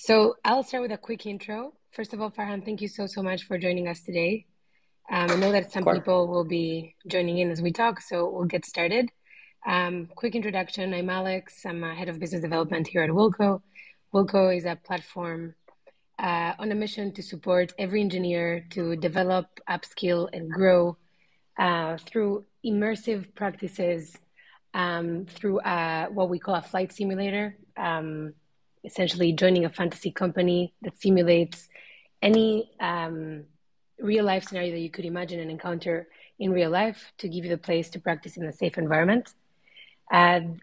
So I'll start with a quick intro. First of all, Farhan, thank you so much for joining us today. I know that Of some course. people will be joining in as we talk, so we'll get started. Quick introduction. I'm Alex. I'm head of business development here at Wilco. Wilco is a platform on a mission to support every engineer to develop, upskill, and grow through immersive practices, through what we call a flight simulator, essentially joining a fantasy company that simulates any real life scenario that you could imagine and encounter in real life to give you the place to practice in a safe environment. And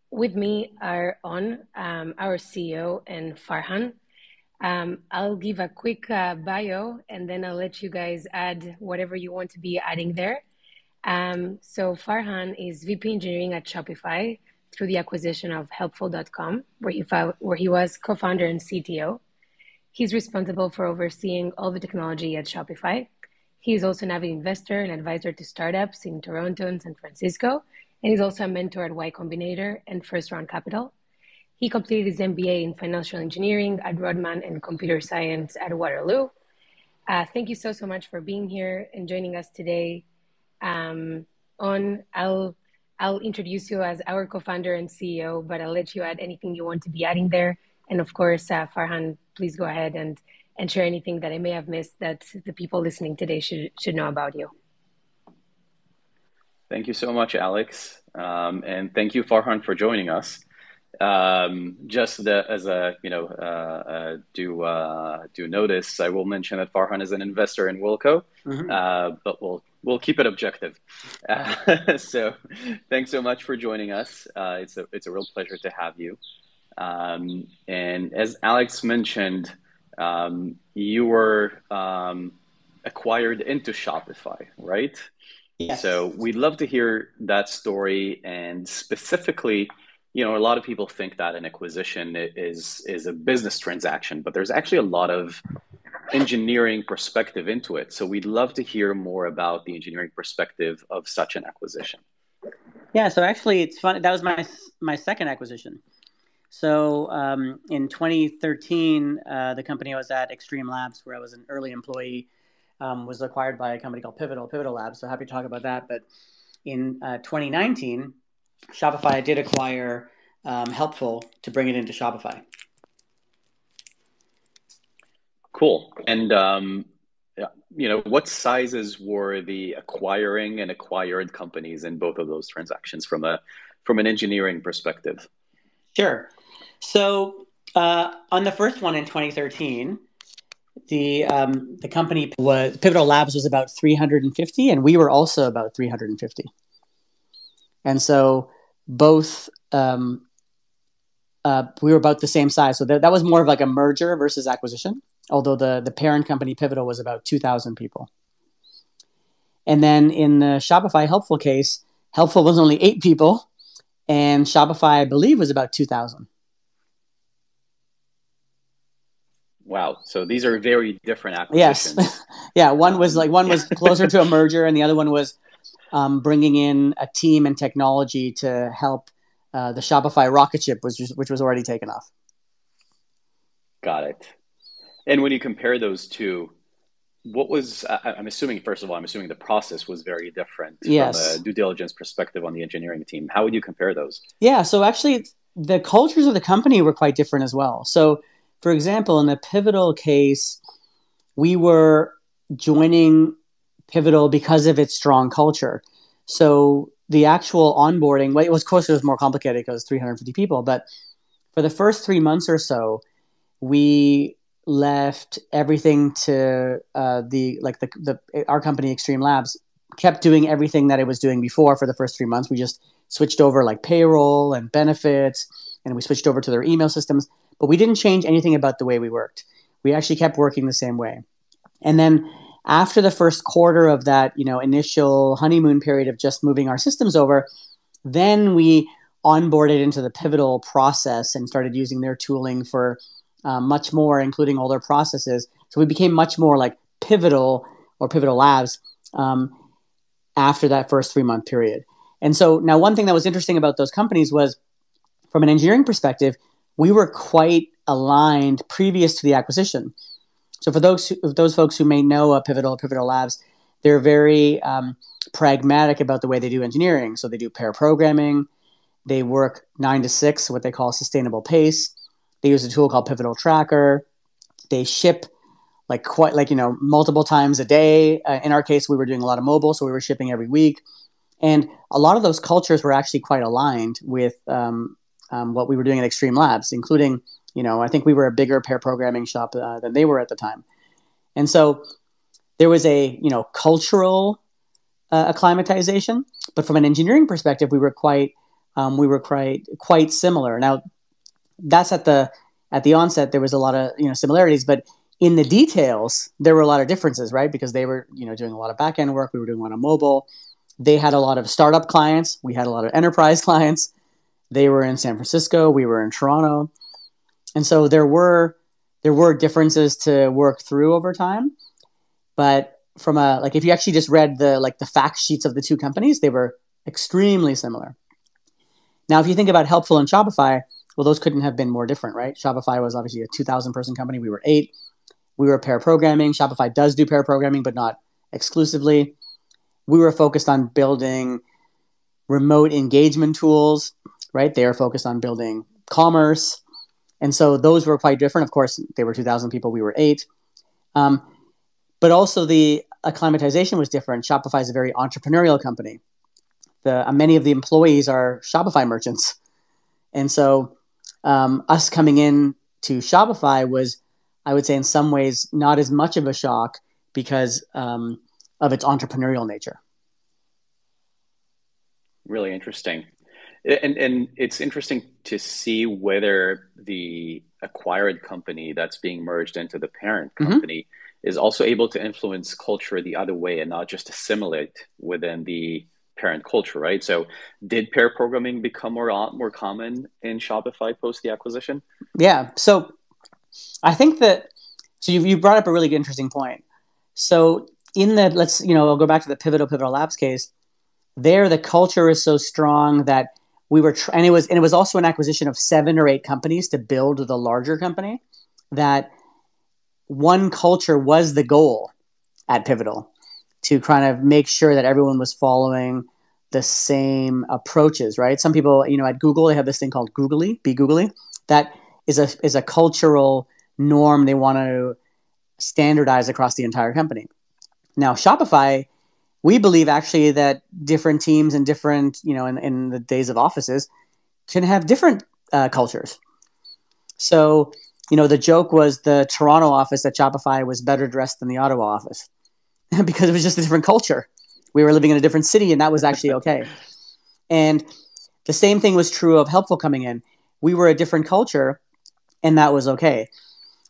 with me are our CEO and Farhan. I'll give a quick bio and then I'll let you guys add whatever you want to be adding there. So Farhan is VP Engineering at Shopify through the acquisition of Helpful.com, where he was co-founder and CTO. He's responsible for overseeing all the technology at Shopify. He is also an avid investor and advisor to startups in Toronto and San Francisco, and he's also a mentor at Y Combinator and First Round Capital. He completed his MBA in financial engineering at Rodman and computer science at Waterloo. Thank you so much for being here and joining us today. I'll introduce you as our co-founder and CEO, but I'll let you add anything you want to be adding there. And of course, Farhan, please go ahead and share anything that I may have missed that the people listening today should know about you. Thank you so much, Alex. And thank you, Farhan, for joining us. As a, do notice, I will mention that Farhan is an investor in Wilco, but we'll keep it objective. So thanks so much for joining us. It's a real pleasure to have you. And as Alex mentioned, you were acquired into Shopify, right? Yes. So we'd love to hear that story, and specifically, a lot of people think that an acquisition is a business transaction, but there's actually a lot of engineering perspective into it. So we'd love to hear more about the engineering perspective of such an acquisition. Yeah, so actually it's funny. That was my second acquisition. So in 2013, the company I was at, Extreme Labs, where I was an early employee, was acquired by a company called Pivotal Labs. So happy to talk about that. But in 2019, Shopify did acquire Helpful to bring it into Shopify. Cool. And what sizes were the acquiring and acquired companies in both of those transactions from an engineering perspective? Sure. So on the first one in 2013, the company was Pivotal Labs was about 350, and we were also about 350. And so both we were about the same size. So that was more of like a merger versus acquisition, although the parent company Pivotal was about 2,000 people. And then in the Shopify Helpful case, Helpful was only 8 people, and Shopify, I believe, was about 2,000. Wow. So these are very different acquisitions. Yes. Yeah. One was closer to a merger, and the other one was bringing in a team and technology to help the Shopify rocket ship, which was already taken off. Got it. And when you compare those two, what was, I'm assuming the process was very different Yes. from a due diligence perspective on the engineering team. How would you compare those? Yeah. So actually, the cultures of the company were quite different as well. So, for example, in the Pivotal case, we were joining Pivotal because of its strong culture. So the actual onboarding, well, of course, it was more complicated because 350 people. But for the first 3 months or so, we left everything to our company, Extreme Labs, kept doing everything that it was doing before for the first 3 months. We just switched over like payroll and benefits, and we switched over to their email systems. But we didn't change anything about the way we worked. We actually kept working the same way. And then after the first quarter of that, initial honeymoon period of just moving our systems over, then we onboarded into the Pivotal process and started using their tooling for much more, including all their processes. So we became much more like Pivotal or Pivotal Labs after that first 3-month period. And so now one thing that was interesting about those companies was, from an engineering perspective, we were quite aligned previous to the acquisition. So for those folks who may know Pivotal Labs, they're very pragmatic about the way they do engineering. So they do pair programming. They work 9 to 6, what they call sustainable pace. They use a tool called Pivotal Tracker. They ship multiple times a day. In our case, we were doing a lot of mobile, so we were shipping every week. And a lot of those cultures were actually quite aligned with what we were doing at Extreme Labs, including, I think we were a bigger pair programming shop than they were at the time. And so there was a, cultural acclimatization, but from an engineering perspective, we were quite similar. Now, that's at the onset, there was a lot of, similarities, but in the details, there were a lot of differences, right? Because they were, doing a lot of back-end work. We were doing a lot of mobile. They had a lot of startup clients. We had a lot of enterprise clients. They were in San Francisco. We were in Toronto. And so there were differences to work through over time. But from if you actually just read the fact sheets of the two companies, they were extremely similar. Now, if you think about Helpful and Shopify, well, those couldn't have been more different, right? Shopify was obviously a 2,000 person company. We were 8. We were pair programming. Shopify does do pair programming, but not exclusively. We were focused on building remote engagement tools, right? They are focused on building commerce. And so those were quite different. Of course, they were 2,000 people. We were 8. But also the acclimatization was different. Shopify is a very entrepreneurial company. Many of the employees are Shopify merchants. And so us coming in to Shopify was, I would say, in some ways, not as much of a shock because of its entrepreneurial nature. Really interesting. And it's interesting to see whether the acquired company that's being merged into the parent company is also able to influence culture the other way and not just assimilate within the parent culture, right? So did pair programming become more common in Shopify post the acquisition? Yeah. So I think you brought up a really interesting point. So I'll go back to the Pivotal Labs case. There, the culture is so strong that we were, and it was also an acquisition of 7 or 8 companies to build the larger company, that one culture was the goal at Pivotal, to kind of make sure that everyone was following the same approaches, right? Some people, at Google, they have this thing called be googly. That is a cultural norm they want to standardize across the entire company. Now, Shopify, we believe actually that different teams and different, in the days of offices, can have different cultures. So, the joke was the Toronto office at Shopify was better dressed than the Ottawa office because it was just a different culture. We were living in a different city, and that was actually okay. And the same thing was true of Helpful coming in. We were a different culture, and that was okay.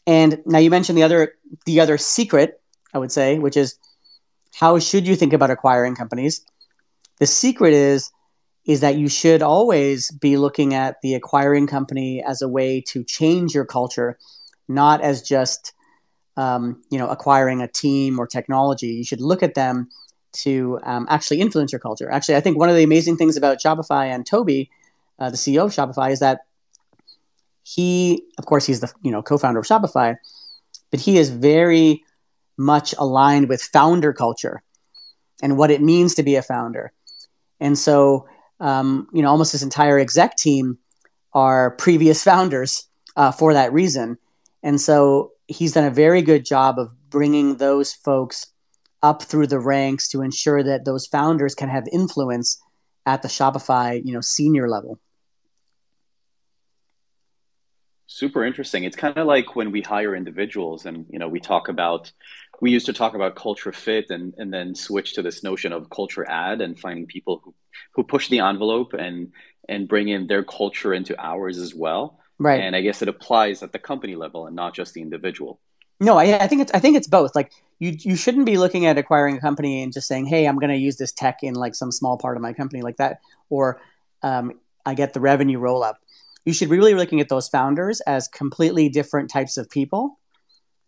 And now you mentioned the other secret, I would say, which is, how should you think about acquiring companies? The secret is that you should always be looking at the acquiring company as a way to change your culture, not as just acquiring a team or technology. You should look at them to actually influence your culture. Actually, I think one of the amazing things about Shopify and Toby, the CEO of Shopify, is that he's the co-founder of Shopify, but he is very much aligned with founder culture and what it means to be a founder. And so, almost his entire exec team are previous founders for that reason. And so he's done a very good job of bringing those folks up through the ranks to ensure that those founders can have influence at the Shopify, senior level. Super interesting. It's kind of like when we hire individuals and, we used to talk about culture fit and then switch to this notion of culture add and finding people who push the envelope and bring in their culture into ours as well. Right. And I guess it applies at the company level and not just the individual. No, I think it's both. Like you shouldn't be looking at acquiring a company and just saying, hey, I'm going to use this tech in like some small part of my company like that, or I get the revenue roll up. You should be really looking at those founders as completely different types of people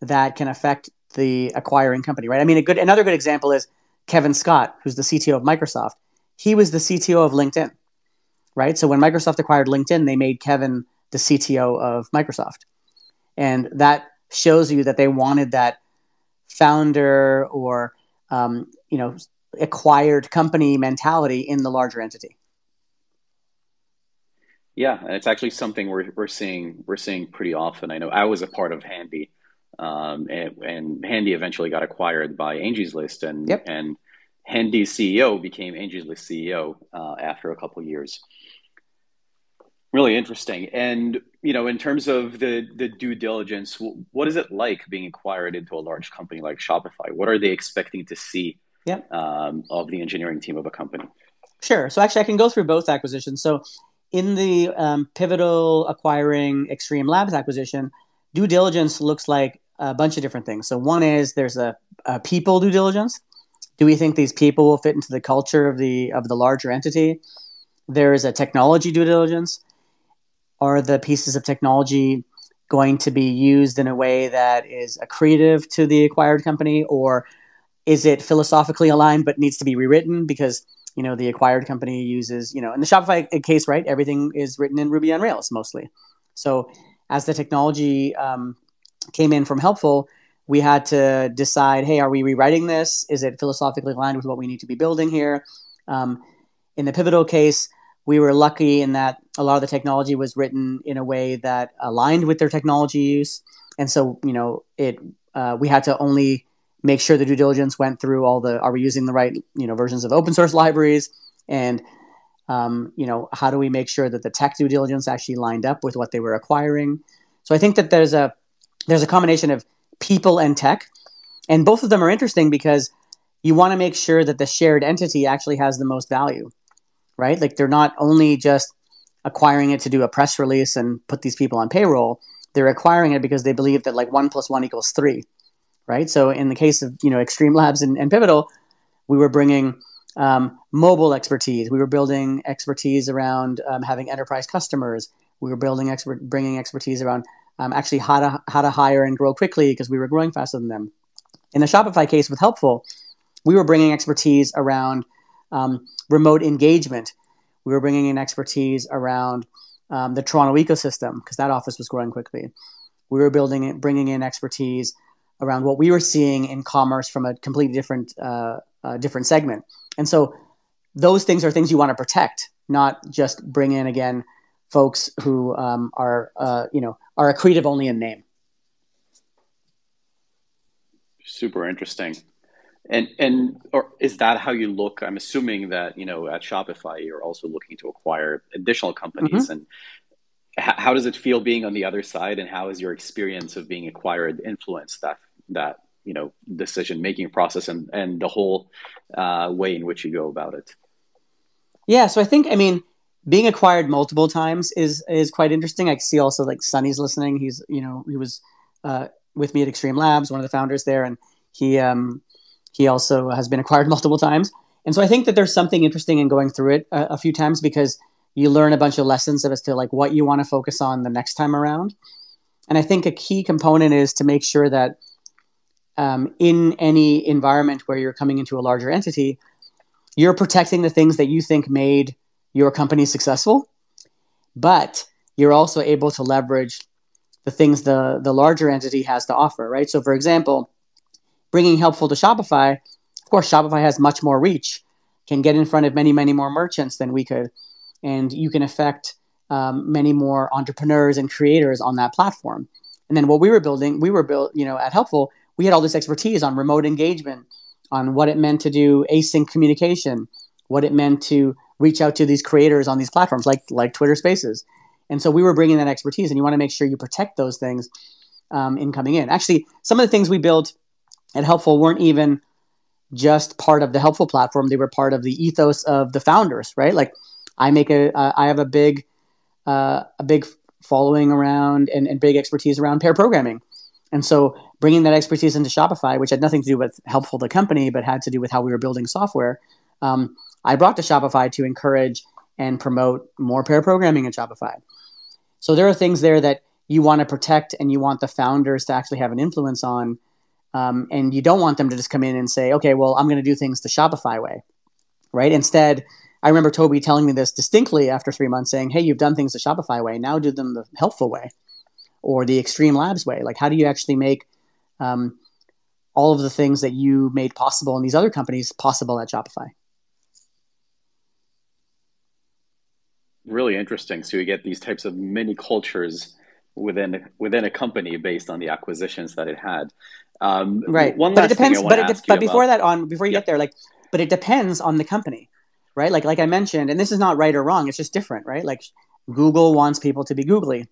that can affect the acquiring company, right? I mean, another good example is Kevin Scott, who's the CTO of Microsoft. He was the CTO of LinkedIn, right? So when Microsoft acquired LinkedIn, they made Kevin the CTO of Microsoft. And that shows you that they wanted that founder or, acquired company mentality in the larger entity. Yeah, and it's actually something we're seeing pretty often. I know I was a part of Handy, and Handy eventually got acquired by Angie's List, and Yep. and Handy's CEO became Angie's List CEO after a couple of years. Really interesting. And in terms of the due diligence, what is it like being acquired into a large company like Shopify? What are they expecting to see Yep. of the engineering team of a company? Sure. So actually, I can go through both acquisitions. So in the Pivotal acquiring Extreme Labs acquisition, due diligence looks like a bunch of different things. So one is there's a people due diligence. Do we think these people will fit into the culture of the larger entity? There is a technology due diligence. Are the pieces of technology going to be used in a way that is accretive to the acquired company, or is it philosophically aligned but needs to be rewritten because the acquired company uses in the Shopify case, right? Everything is written in Ruby on Rails mostly. So as the technology came in from Helpful, we had to decide, hey, are we rewriting this? Is it philosophically aligned with what we need to be building here? In the Pivotal case, we were lucky in that a lot of the technology was written in a way that aligned with their technology use. And so, we had to only make sure the due diligence went through are we using the right, versions of open source libraries? And, how do we make sure that the tech due diligence actually lined up with what they were acquiring? So I think that there's a combination of people and tech, and both of them are interesting because you want to make sure that the shared entity actually has the most value, right? Like they're not only just acquiring it to do a press release and put these people on payroll. They're acquiring it because they believe that 1 + 1 = 3, right? So in the case of Extreme Labs and Pivotal, we were bringing mobile expertise. We were building expertise around having enterprise customers. We were bringing expertise around actually how to hire and grow quickly because we were growing faster than them. In the Shopify case with Helpful, we were bringing expertise around remote engagement. We were bringing in expertise around the Toronto ecosystem because that office was growing quickly. We were bringing in expertise around what we were seeing in commerce from a completely different segment. And so those things are things you want to protect, not just bring in, again, folks who are accretive only in name. Super interesting. Or is that how you look? I'm assuming that, at Shopify, you're also looking to acquire additional companies. Mm-hmm. And how does it feel being on the other side? And how has your experience of being acquired influenced that decision-making process and the whole way in which you go about it? Yeah. So I think, being acquired multiple times is quite interesting. I see also Sunny's listening. He's, he was with me at Extreme Labs, one of the founders there. And he also has been acquired multiple times. And so I think that there's something interesting in going through it a few times because you learn a bunch of lessons as to what you want to focus on the next time around. And I think a key component is to make sure that in any environment where you're coming into a larger entity, you're protecting the things that you think made your company successful, but you're also able to leverage the things the larger entity has to offer, right? So for example, bringing Helpful to Shopify, of course, Shopify has much more reach, can get in front of many, many more merchants than we could. And you can affect many more entrepreneurs and creators on that platform. And then what we were built, at Helpful, we had all this expertise on remote engagement, on what it meant to do async communication, what it meant to reach out to these creators on these platforms like Twitter Spaces. And so we were bringing that expertise, and you want to make sure you protect those things in coming in. Actually, some of the things we built at Helpful weren't even just part of the Helpful platform. They were part of the ethos of the founders, right? I have a big following around and big expertise around pair programming. And so bringing that expertise into Shopify, which had nothing to do with Helpful, the company, but had to do with how we were building software, I brought to Shopify to encourage and promote more pair programming in Shopify. So there are things there that you want to protect and you want the founders to actually have an influence on. And you don't want them to just come in and say, okay, well, I'm going to do things the Shopify way, right? Instead, I remember Toby telling me this distinctly after 3 months saying, hey, you've done things the Shopify way. Now do them the Helpful way. or the Extreme Labs way? Like, how do you actually make all of the things that you made possible in these other companies possible at Shopify? Really interesting. So you get these types of mini cultures within a company based on the acquisitions that it had. Right. One But it last thing I depends. want to ask you But before about. that, before you Yeah, get there, like, but it depends on the company, right? Like I mentioned, and this is not right or wrong. It's just different, right? Like Google wants people to be googly.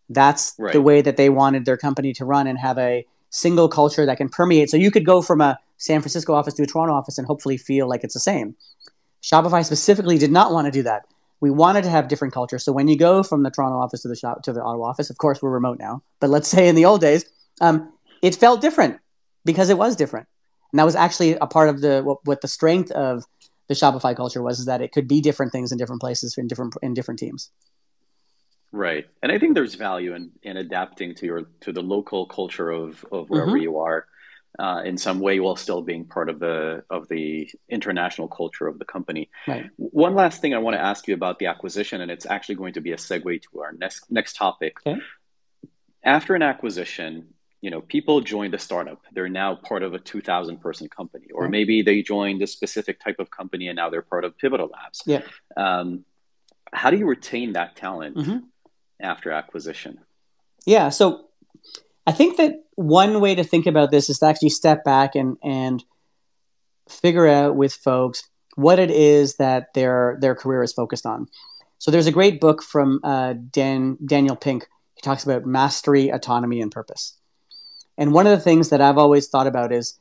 That's the right. way that they wanted their company to run and have a single culture that can permeate. So you could go from a San Francisco office to a Toronto office and hopefully feel like it's the same. Shopify specifically did not want to do that. We wanted to have different cultures. So when you go from the Toronto office to the Ottawa office, of course we're remote now, but let's say in the old days, it felt different because it was different. And that was actually a part of what the strength of the Shopify culture was, is that it could be different things in different places in different teams. Right. And I think there's value in adapting to the local culture of wherever you are in some way while still being part of the international culture of the company. Right. One last thing I want to ask you about the acquisition, and it's actually going to be a segue to our next topic. Okay. After an acquisition, people joined a startup. They're now part of a 2,000 person company, or maybe they joined a specific type of company and now they're part of Pivotal Labs. Yeah. How do you retain that talent after acquisition? Yeah. So I think that one way to think about this is to actually step back and figure out with folks what it is that their career is focused on. So there's a great book from Daniel Pink. He talks about mastery, autonomy, and purpose. And one of the things that I've always thought about is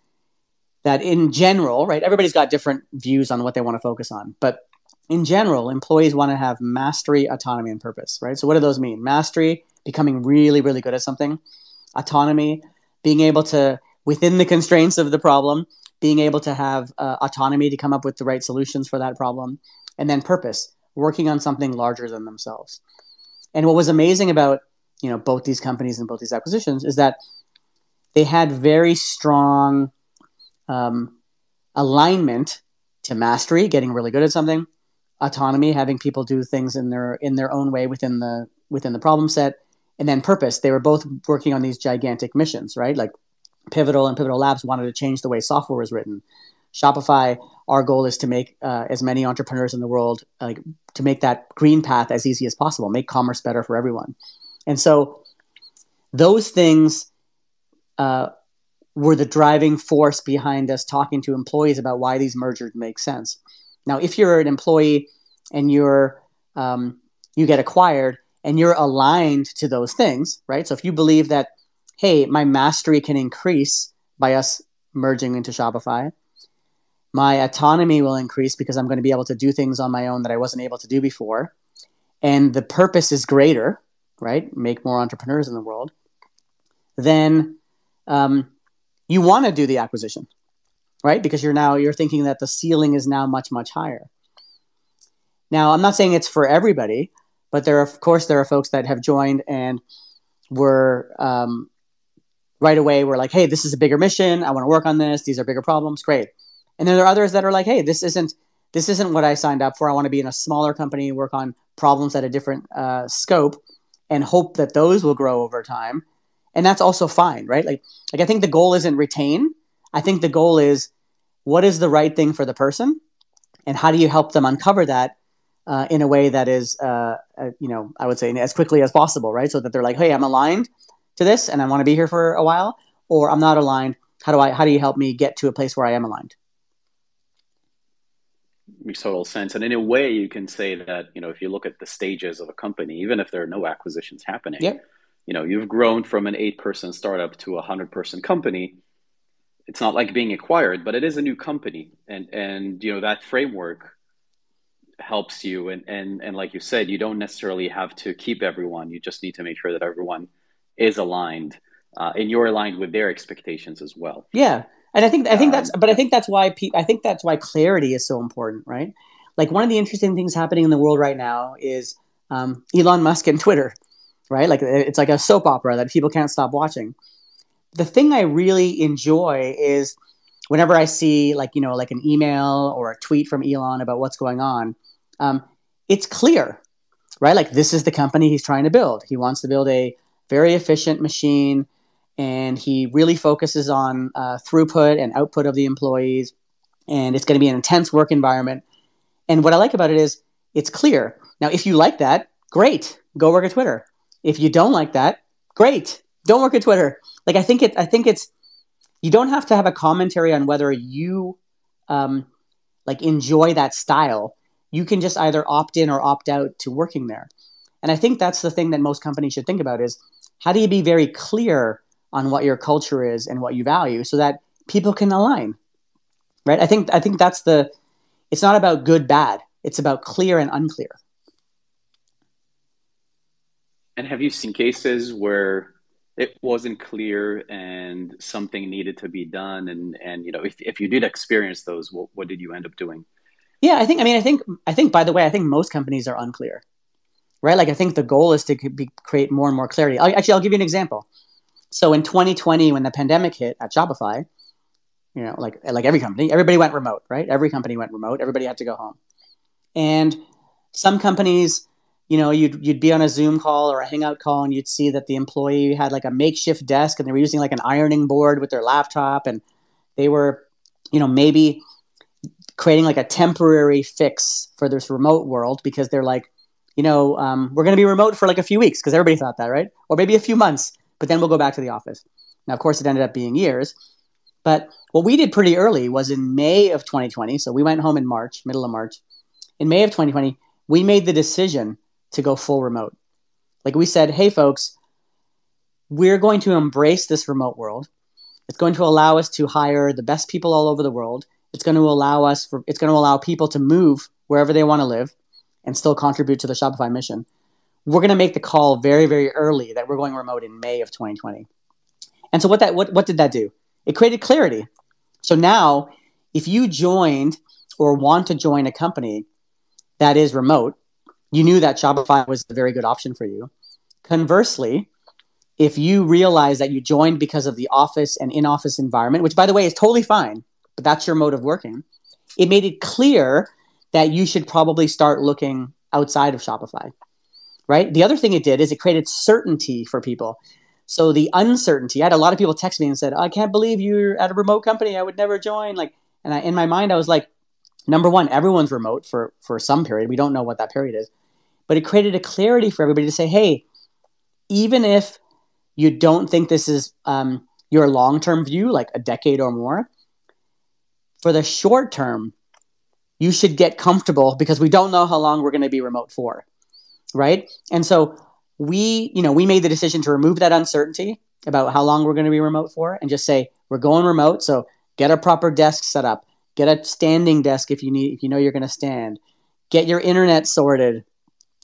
that in general, right, everybody's got different views on what they want to focus on. But in general, employees want to have mastery, autonomy, and purpose, right? So what do those mean? Mastery, becoming really, really good at something. Autonomy, being able to, within the constraints of the problem, being able to have autonomy to come up with the right solutions for that problem. And then purpose, working on something larger than themselves. And what was amazing about both these companies and both these acquisitions is that they had very strong alignment to mastery, getting really good at something, autonomy, having people do things in their own way within the problem set, and then purpose. They were both working on these gigantic missions, right? Like Pivotal and Pivotal Labs wanted to change the way software was written. Shopify, our goal is to make as many entrepreneurs in the world, to make that green path as easy as possible, make commerce better for everyone. And so those things were the driving force behind us talking to employees about why these mergers make sense. Now, if you're an employee and you get acquired and you're aligned to those things, right? So if you believe that, hey, my mastery can increase by us merging into Shopify, my autonomy will increase because I'm going to be able to do things on my own that I wasn't able to do before, and the purpose is greater, right? Make more entrepreneurs in the world, then you want to do the acquisition, right? Because you're thinking that the ceiling is now much, much higher. Now, I'm not saying it's for everybody, but there are folks that have joined and were right away we're like, hey, this is a bigger mission. I want to work on this. These are bigger problems. Great. And then there are others that are like, hey, this isn't what I signed up for. I want to be in a smaller company, work on problems at a different scope, and hope that those will grow over time. And that's also fine, right? Like I think the goal isn't retain. I think the goal is what is the right thing for the person, and how do you help them uncover that in a way that is, I would say as quickly as possible, right? So that they're like, hey, I'm aligned to this, and I want to be here for a while, or I'm not aligned. How do you help me get to a place where I am aligned? Makes total sense. And in a way, you can say that, if you look at the stages of a company, even if there are no acquisitions happening, yep. You've grown from an 8-person startup to a 100-person company. It's not like being acquired, but it is a new company. And that framework helps you. And like you said, you don't necessarily have to keep everyone. You just need to make sure that everyone is aligned and you're aligned with their expectations as well. Yeah. And I think that's why clarity is so important, right? Like one of the interesting things happening in the world right now is Elon Musk and Twitter, right? Like it's like a soap opera that people can't stop watching. The thing I really enjoy is whenever I see like an email or a tweet from Elon about what's going on, it's clear, right? Like this is the company he's trying to build. He wants to build a very efficient machine, and he really focuses on throughput and output of the employees, and it's going to be an intense work environment. And what I like about it is it's clear. Now, if you like that, great, go work at Twitter. If you don't like that, great, don't work at Twitter. Like I think it's you don't have to have a commentary on whether you like enjoy that style. You can just either opt in or opt out to working there. And I think that's the thing that most companies should think about is how do you be very clear on what your culture is and what you value so that people can align, right? I think that's it's not about good, bad. It's about clear and unclear. And have you seen cases where it wasn't clear and something needed to be done? And if you did experience those, what did you end up doing? Yeah, I think, by the way, I think most companies are unclear, right? Like I think the goal is to create more and more clarity. I'll give you an example. So in 2020, when the pandemic hit at Shopify, like every company, everybody went remote, right? Every company went remote. Everybody had to go home. And some companies, you'd be on a Zoom call or a Hangout call and you'd see that the employee had like a makeshift desk and they were using like an ironing board with their laptop, and they were, maybe creating like a temporary fix for this remote world because they're like, we're going to be remote for like a few weeks because everybody thought that, right? Or maybe a few months, but then we'll go back to the office. Now, of course, it ended up being years. But what we did pretty early was in May of 2020. So we went home in March, middle of March. In May of 2020, we made the decision to go full remote. Like we said, hey, folks, we're going to embrace this remote world. It's going to allow us to hire the best people all over the world. It's going to allow people to move wherever they want to live and still contribute to the Shopify mission. We're going to make the call very, very early that we're going remote in May of 2020. And so what did that do? It created clarity. So now, if you joined or want to join a company that is remote, you knew that Shopify was a very good option for you. Conversely, if you realize that you joined because of the office and in-office environment, which by the way is totally fine, but that's your mode of working, it made it clear that you should probably start looking outside of Shopify, right? The other thing it did is it created certainty for people. So the uncertainty, I had a lot of people text me and said, I can't believe you're at a remote company. I would never join. In my mind, I was like, number one, everyone's remote for some period. We don't know what that period is. But it created a clarity for everybody to say, hey, even if you don't think this is your long-term view, like a decade or more, for the short term, you should get comfortable because we don't know how long we're going to be remote for, right? And so we made the decision to remove that uncertainty about how long we're going to be remote for and just say, we're going remote. So get a proper desk set up, get a standing desk if you you're going to stand, get your internet sorted,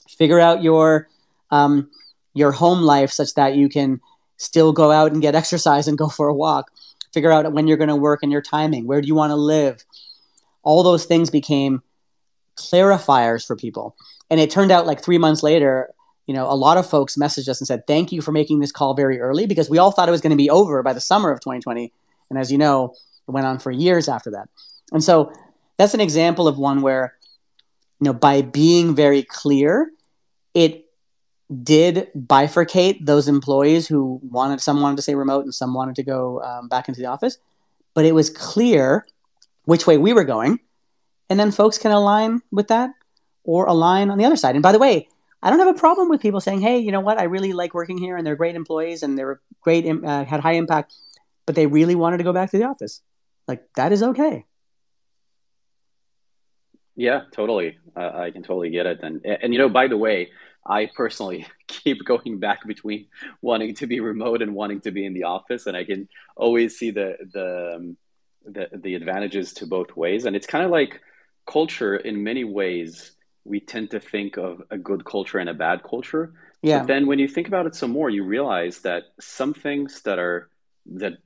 figure out your home life such that you can still go out and get exercise and go for a walk, figure out when you're going to work and your timing, where do you want to live? All those things became clarifiers for people. And it turned out like 3 months later, a lot of folks messaged us and said, thank you for making this call very early because we all thought it was going to be over by the summer of 2020. And as you know, it went on for years after that. And so that's an example of one where, by being very clear, it did bifurcate those employees who some wanted to stay remote and some wanted to go back into the office. But it was clear which way we were going. And then folks can align with that or align on the other side. And by the way, I don't have a problem with people saying, hey, you know what? I really like working here and they're great employees and they were great, had high impact, but they really wanted to go back to the office. Like that is okay. Yeah, totally. I can totally get it. And by the way, I personally keep going back between wanting to be remote and wanting to be in the office, and I can always see the advantages to both ways. And it's kind of like culture in many ways. We tend to think of a good culture and a bad culture. Yeah. But then when you think about it some more, you realize that some things that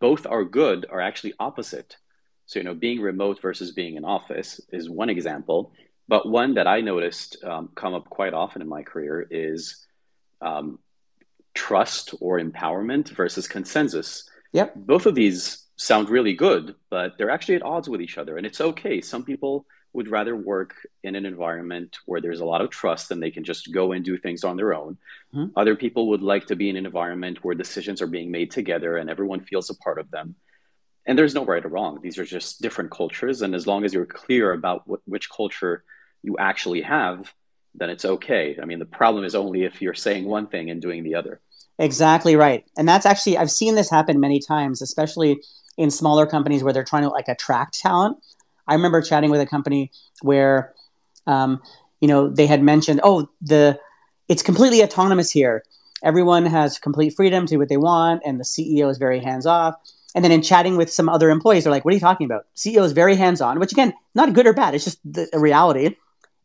both are good are actually opposite. So, being remote versus being in office is one example. But one that I noticed come up quite often in my career is trust or empowerment versus consensus. Yep. Both of these sound really good, but they're actually at odds with each other. And it's okay. Some people would rather work in an environment where there's a lot of trust and they can just go and do things on their own. Mm-hmm. Other people would like to be in an environment where decisions are being made together and everyone feels a part of them. And there's no right or wrong. These are just different cultures. And as long as you're clear about which culture you actually have, then it's okay. I mean, the problem is only if you're saying one thing and doing the other. Exactly right. And that's actually, I've seen this happen many times, especially in smaller companies where they're trying to like attract talent. I remember chatting with a company where, they had mentioned, it's completely autonomous here. Everyone has complete freedom to do what they want, and the CEO is very hands off. And then in chatting with some other employees, they're like, "What are you talking about? CEO is very hands on," which again, not good or bad. It's just the reality.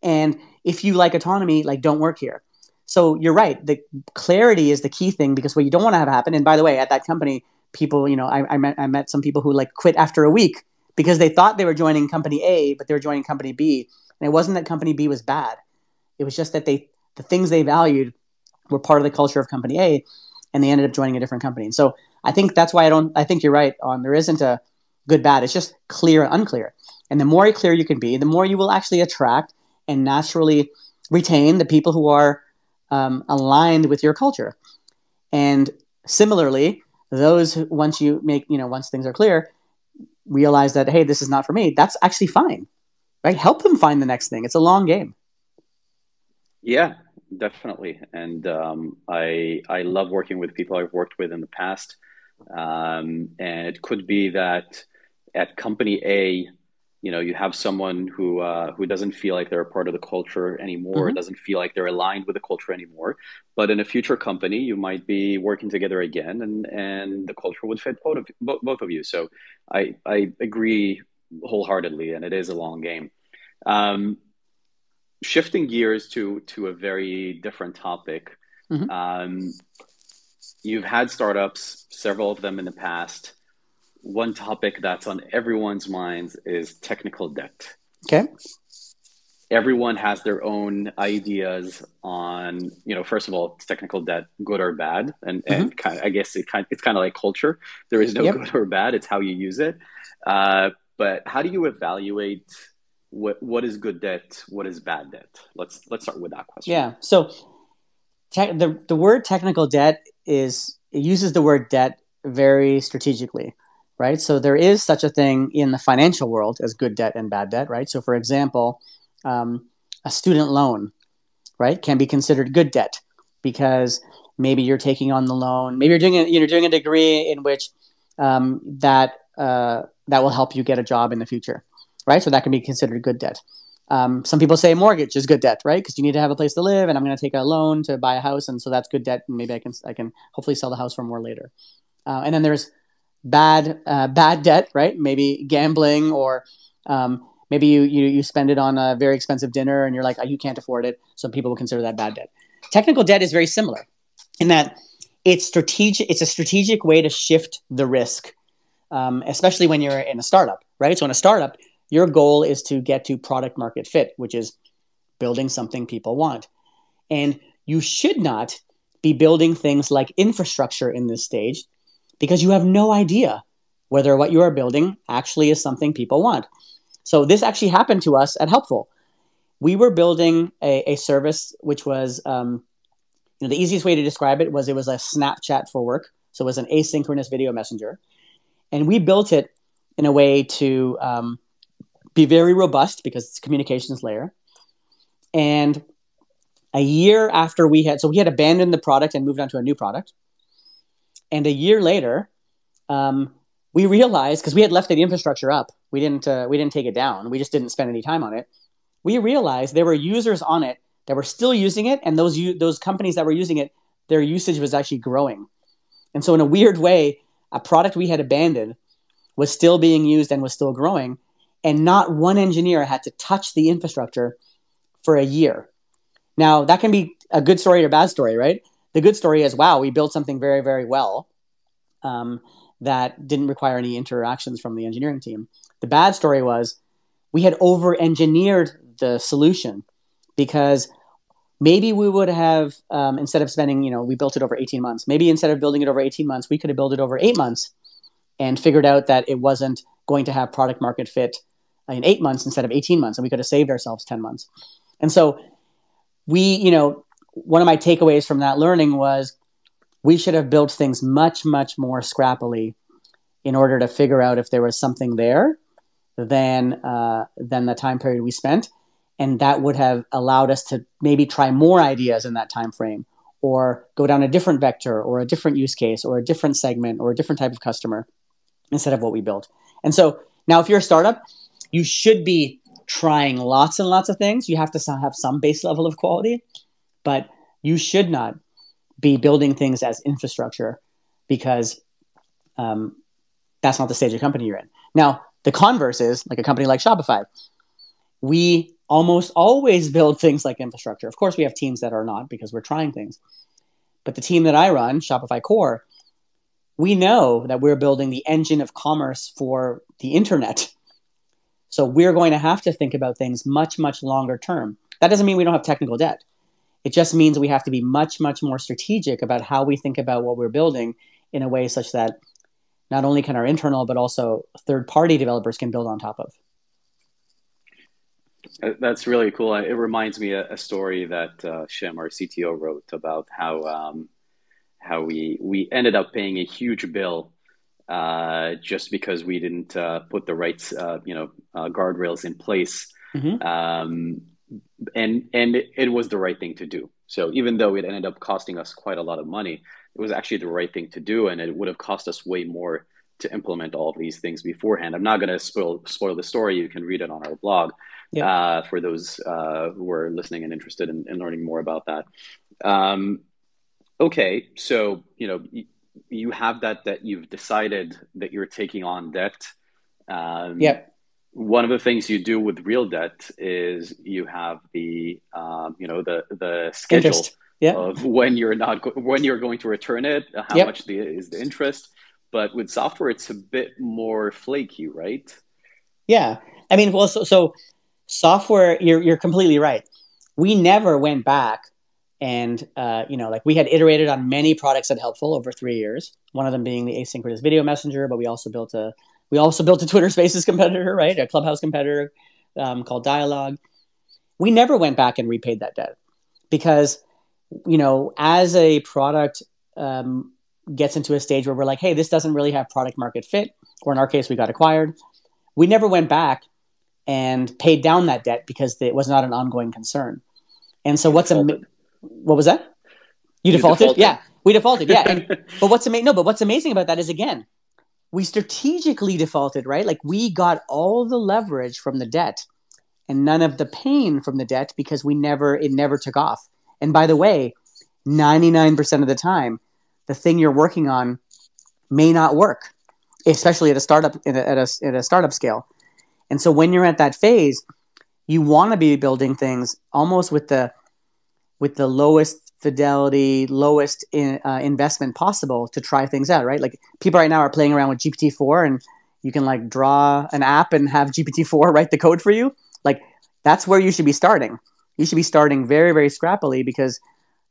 And if you like autonomy, like don't work here. So you're right. The clarity is the key thing, because what you don't want to have happen. And by the way, at that company, people, I met some people who like quit after a week because they thought they were joining company A, but they were joining company B. And it wasn't that company B was bad. It was just that the things they valued were part of the culture of company A, and they ended up joining a different company. And so I think that's why I think you're right on, there isn't a good, bad. It's just clear and unclear. And the more clear you can be, the more you will actually attract and naturally retain the people who are aligned with your culture. And similarly, those once things are clear, realize that, hey, this is not for me. That's actually fine, right? Help them find the next thing. It's a long game. Yeah, definitely. And I love working with people I've worked with in the past. And it could be that at company A, you have someone who doesn't feel like they're a part of the culture anymore, Mm-hmm. doesn't feel like they're aligned with the culture anymore. But in a future company, you might be working together again, and the culture would fit both of you. So I agree wholeheartedly, and it is a long game. Um, Shifting gears to a very different topic. Mm-hmm. You've had startups, several of them in the past. One topic that's on everyone's minds is technical debt. Okay. Everyone has their own ideas on, first of all, is technical debt good or bad? And Mm-hmm. I guess it's kind of like culture. There is no Yep. good or bad. It's how you use it. But how do you evaluate what is good debt? What is bad debt? Let's start with that question. Yeah. So the word technical debt it uses the word debt very strategically, right? So there is such a thing in the financial world as good debt and bad debt, right? So for example, a student loan, right, can be considered good debt because maybe you're taking on the loan, maybe you're doing a degree in which that will help you get a job in the future, right? So that can be considered good debt. Some people say mortgage is good debt, right? Because you need to have a place to live, and I'm going to take a loan to buy a house, and so that's good debt. And maybe I can hopefully sell the house for more later. And then there's bad debt, right? Maybe gambling, or maybe you spend it on a very expensive dinner, and you're like, oh, you can't afford it. So people will consider that bad debt. Technical debt is very similar in that it's strategic. It's a strategic way to shift the risk, especially when you're in a startup, right? So in a startup, your goal is to get to product market fit, which is building something people want. And you should not be building things like infrastructure in this stage because you have no idea whether what you are building actually is something people want. So this actually happened to us at Helpful. We were building a service which was, the easiest way to describe it was a Snapchat for work. So it was an asynchronous video messenger. And we built it in a way to be very robust because it's a communications layer. And a year after we had abandoned the product and moved on to a new product. And a year later, we realized, because we had left the infrastructure up, we didn't take it down. We just didn't spend any time on it. We realized there were users on it that were still using it, and those companies that were using it, their usage was actually growing. And so in a weird way, a product we had abandoned was still being used and was still growing, and not one engineer had to touch the infrastructure for a year. Now, that can be a good story or bad story, right? The good story is, wow, we built something very, very well that didn't require any interactions from the engineering team. The bad story was we had over-engineered the solution because maybe we would have, instead of spending, we built it over 18 months. Maybe instead of building it over 18 months, we could have built it over 8 months and figured out that it wasn't going to have product market fit in 8 months instead of 18 months, and we could have saved ourselves 10 months. And so one of my takeaways from that learning was we should have built things much, much more scrappily in order to figure out if there was something there than the time period we spent. And that would have allowed us to maybe try more ideas in that time frame, or go down a different vector or a different use case or a different segment or a different type of customer instead of what we built. And so now if you're a startup, you should be trying lots and lots of things. You have to have some base level of quality, but you should not be building things as infrastructure, because that's not the stage of company you're in. Now, the converse is, like a company like Shopify, we almost always build things like infrastructure. Of course, we have teams that are not, because we're trying things. But the team that I run, Shopify Core, we know that we're building the engine of commerce for the internet. So we're going to have to think about things much, much longer term. That doesn't mean we don't have technical debt. It just means we have to be much, much more strategic about how we think about what we're building in a way such that not only can our internal, but also third-party developers can build on top of. That's really cool. It reminds me a story that Shem, our CTO, wrote about how we ended up paying a huge bill just because we didn't put the right guardrails in place. Mm-hmm. And it was the right thing to do. So even though it ended up costing us quite a lot of money, it was actually the right thing to do, and it would have cost us way more to implement all of these things beforehand. I'm not going to spoil the story. You can read it on our blog. Yep. For those who are listening and interested in learning more about that. Okay, so you have that you've decided that you're taking on debt. Yep. One of the things you do with real debt is you have the schedule interest. Yep. of when you're going to return it, how yep. much is the interest. But with software, it's a bit more flaky, right? Yeah, I mean, well, so software, you're completely right. We never went back and we had iterated on many products at Helpful over 3 years. One of them being the asynchronous video messenger, but we also built a Twitter Spaces competitor, right? A Clubhouse competitor called Dialogue. We never went back and repaid that debt because, as a product gets into a stage where we're like, hey, this doesn't really have product market fit, or in our case, we got acquired. We never went back and paid down that debt because it was not an ongoing concern. And so what was that? You defaulted? Yeah, we defaulted. Yeah. But what's amazing about that is, again, we strategically defaulted, right? Like, we got all the leverage from the debt and none of the pain from the debt because it never took off. And by the way, 99% of the time, the thing you're working on may not work, especially at a startup at a startup scale. And so when you're at that phase, you want to be building things almost with the lowest fidelity, lowest investment possible to try things out, right? Like, people right now are playing around with GPT-4, and you can like draw an app and have GPT-4 write the code for you. Like, that's where you should be starting. You should be starting very, very scrappily, because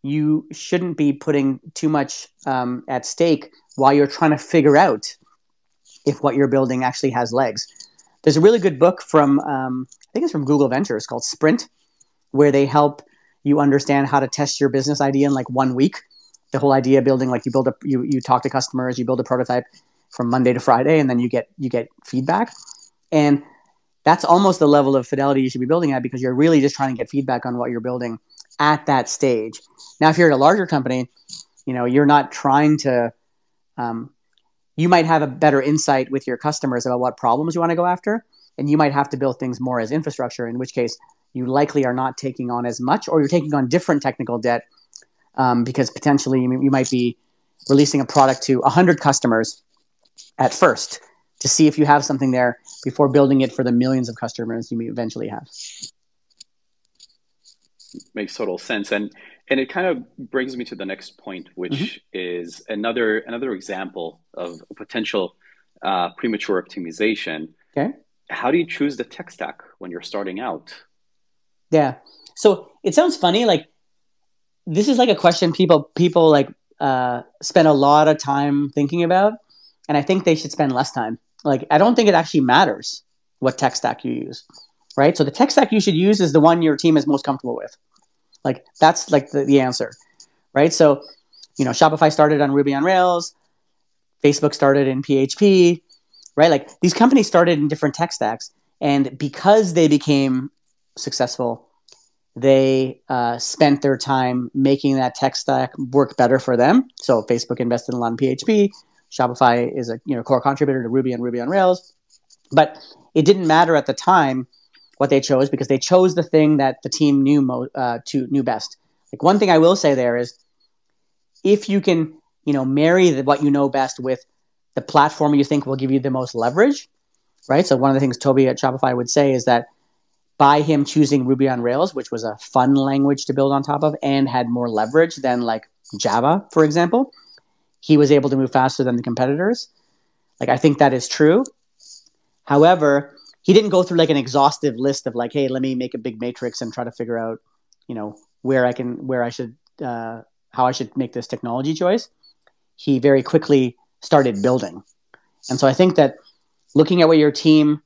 you shouldn't be putting too much at stake while you're trying to figure out if what you're building actually has legs. There's a really good book from, I think it's from Google Ventures, called Sprint, where they help you understand how to test your business idea in like 1 week. The whole idea building, like, you talk to customers, you build a prototype from Monday to Friday, and then you get feedback. And that's almost the level of fidelity you should be building at, because you're really just trying to get feedback on what you're building at that stage. Now, if you're at a larger company, you're not trying to, you might have a better insight with your customers about what problems you want to go after, and you might have to build things more as infrastructure, in which case you likely are not taking on as much, or you're taking on different technical debt, because potentially you might be releasing a product to 100 customers at first to see if you have something there before building it for the millions of customers you may eventually have. Makes total sense. And it kind of brings me to the next point, which mm-hmm. is another example of potential premature optimization. Okay. How do you choose the tech stack when you're starting out? Yeah. So it sounds funny. Like, this is like a question people like spend a lot of time thinking about, and I think they should spend less time. Like, I don't think it actually matters what tech stack you use, right? So the tech stack you should use is the one your team is most comfortable with. Like that's like the answer, right? So, Shopify started on Ruby on Rails, Facebook started in PHP, right? Like these companies started in different tech stacks, and because they became successful, they spent their time making that tech stack work better for them. So Facebook invested a lot in PHP. Shopify is a core contributor to Ruby and Ruby on Rails. But it didn't matter at the time what they chose because they chose the thing that the team knew best. Like one thing I will say there is, if you can marry what you know best with the platform you think will give you the most leverage, right? So one of the things Toby at Shopify would say is that by him choosing Ruby on Rails, which was a fun language to build on top of and had more leverage than like Java, for example, he was able to move faster than the competitors. Like, I think that is true. However, he didn't go through like an exhaustive list of like, hey, let me make a big matrix and try to figure out, how I should make this technology choice. He very quickly started building. And so I think that looking at what your team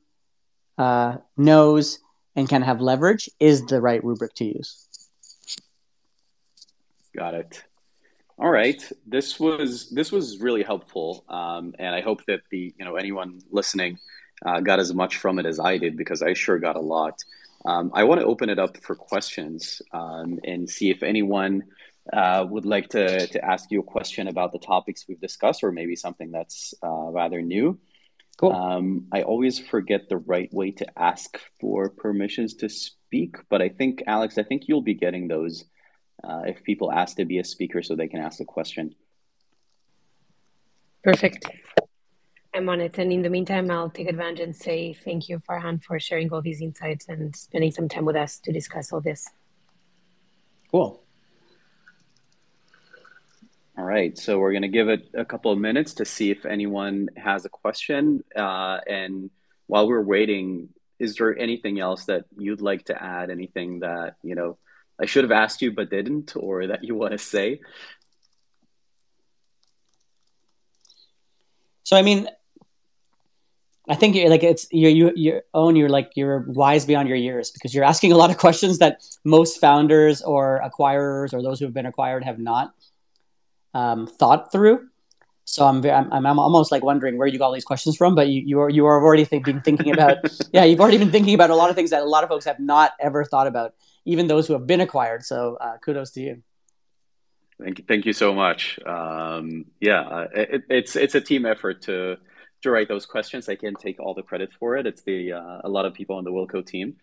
knows and can have leverage is the right rubric to use. Got it. All right. This was really helpful, and I hope that anyone listening got as much from it as I did, because I sure got a lot. I want to open it up for questions and see if anyone would like to ask you a question about the topics we've discussed, or maybe something that's rather new. Cool. I always forget the right way to ask for permissions to speak, but I think, Alex, you'll be getting those if people ask to be a speaker so they can ask a question. Perfect. I'm on it. And in the meantime, I'll take advantage and say thank you, Farhan, for sharing all these insights and spending some time with us to discuss all this. Cool. All right, so we're going to give it a couple of minutes to see if anyone has a question. And while we're waiting, is there anything else that you'd like to add? Anything that, I should have asked you but didn't, or that you want to say? So, I mean, I think you're wise beyond your years, because you're asking a lot of questions that most founders or acquirers or those who have been acquired have not thought through. So I'm almost like wondering where you got all these questions from, but you are already thinking about you've already been thinking about a lot of things that a lot of folks have not ever thought about, even those who have been acquired. So kudos to you. Thank you so much. It's a team effort to write those questions. I can't take all the credit for it. It's a lot of people on the Wilco team.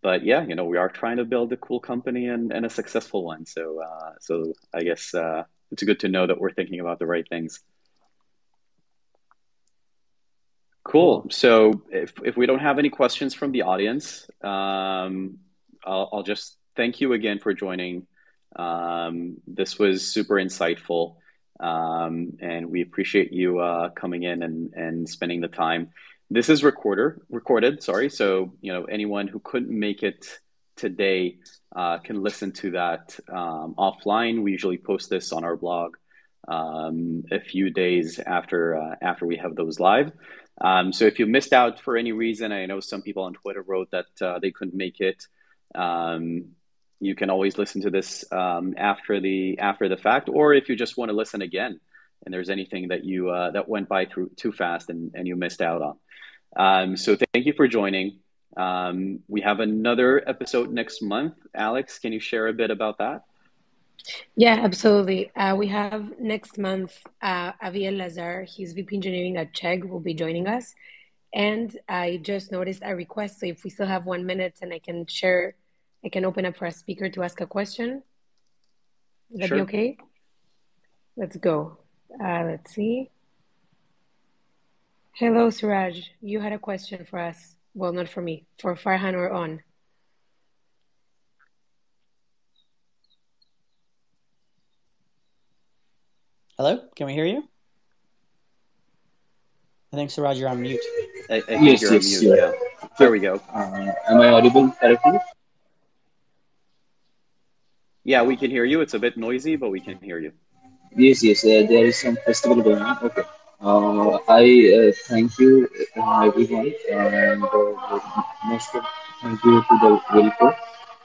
But yeah, we are trying to build a cool company and a successful one. So I guess it's good to know that we're thinking about the right things. Cool. So if we don't have any questions from the audience, I'll just thank you again for joining. This was super insightful, and we appreciate you coming in and spending the time. This is recorded, sorry. So, anyone who couldn't make it today can listen to that offline. We usually post this on our blog a few days after we have those live. So if you missed out for any reason, I know some people on Twitter wrote that they couldn't make it. You can always listen to this after the fact, or if you just want to listen again, and there's anything that you that went by too fast and you missed out on. So thank you for joining. We have another episode next month. Alex, can you share a bit about that? Yeah, absolutely. We have next month Aviel Lazar, he's VP Engineering at Chegg, will be joining us. And I just noticed a request. So if we still have 1 minute and I can open up for a speaker to ask a question. Would that be okay? Let's go. Let's see. Hello, Suraj. You had a question for us. Well, not for me, for Farhan or On. Hello, can we hear you? I think, Suraj, you're on mute. I think you're on mute, yeah. There we go. Am I audible correctly? Yeah, we can hear you. It's a bit noisy, but we can hear you. Yes. There is some festival going on. Okay. I thank you, everyone, and most of thank you to the Wilco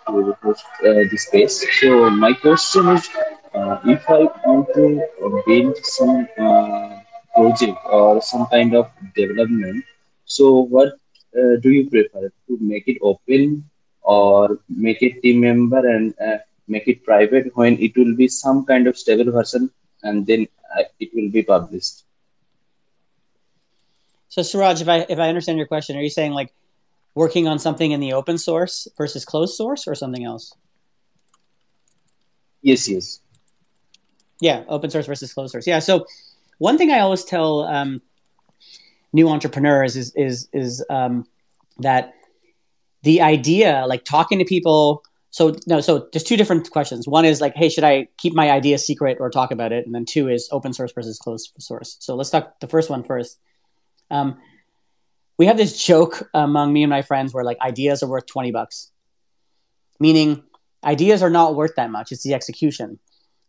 to host this space. So my question is, if I want to build some project or some kind of development, so what do you prefer to make it open or make it team member and make it private when it will be some kind of stable version and then it will be published? So Suraj, if I understand your question, are you saying like working on something in the open source versus closed source or something else? Yes, yes. Yeah, open source versus closed source. Yeah. So one thing I always tell new entrepreneurs is that the idea, like talking to people. So no, so there's two different questions. One is like, hey, should I keep my idea secret or talk about it? And then two is open source versus closed source. So let's talk the first one first. We have this joke among me and my friends where like ideas are worth $20, meaning ideas are not worth that much. It's the execution,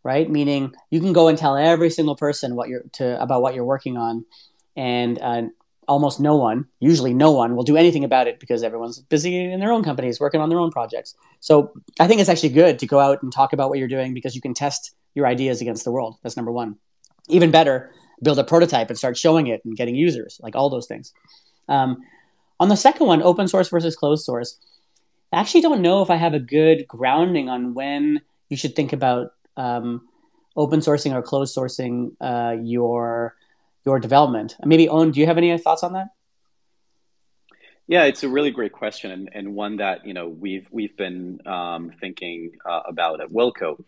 right? Meaning you can go and tell every single person about what you're working on, and almost no one, usually no one, will do anything about it because everyone's busy in their own companies working on their own projects. So I think it's actually good to go out and talk about what you're doing because you can test your ideas against the world. That's number one. Even better, build a prototype and start showing it and getting users, like all those things. On the second one, open source versus closed source, I actually don't know if I have a good grounding on when you should think about open sourcing or closed sourcing your development. Maybe Owen, do you have any thoughts on that? Yeah, it's a really great question, and one that we've been thinking about at Wilco.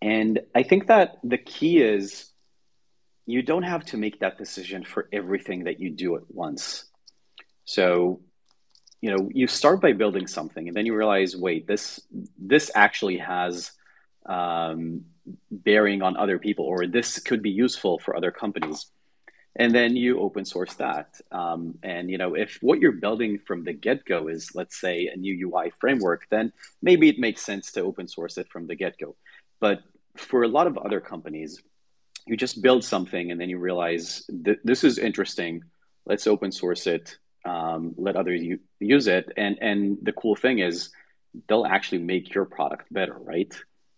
And I think that the key is you don't have to make that decision for everything that you do at once. So, you start by building something, and then you realize, wait, this actually has bearing on other people, or this could be useful for other companies. And then you open source that. And if what you're building from the get-go is, let's say, a new UI framework, then maybe it makes sense to open source it from the get-go. But for a lot of other companies, you just build something and then you realize this is interesting. Let's open source it. Let others use it. And the cool thing is they'll actually make your product better, right?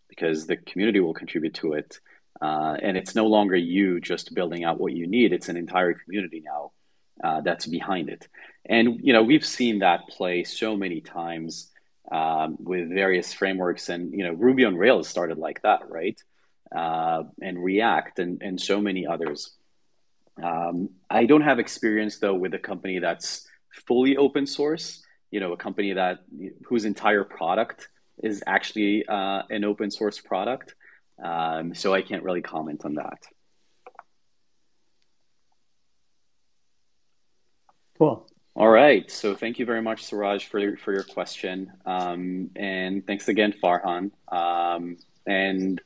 Because the community will contribute to it. And it's no longer you just building out what you need. It's an entire community now that's behind it. And we've seen that play so many times with various frameworks. And Ruby on Rails started like that, right? And React and so many others. I don't have experience though with a company that's fully open source. A company whose entire product is actually an open source product. So I can't really comment on that. Cool. All right. So thank you very much, Suraj, for your question. And thanks again, Farhan. And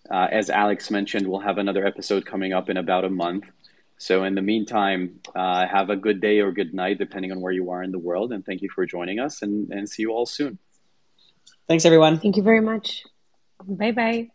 as Alex mentioned, we'll have another episode coming up in about a month. So in the meantime, have a good day or good night, depending on where you are in the world. And thank you for joining us, and see you all soon. Thanks, everyone. Thank you very much. Bye-bye.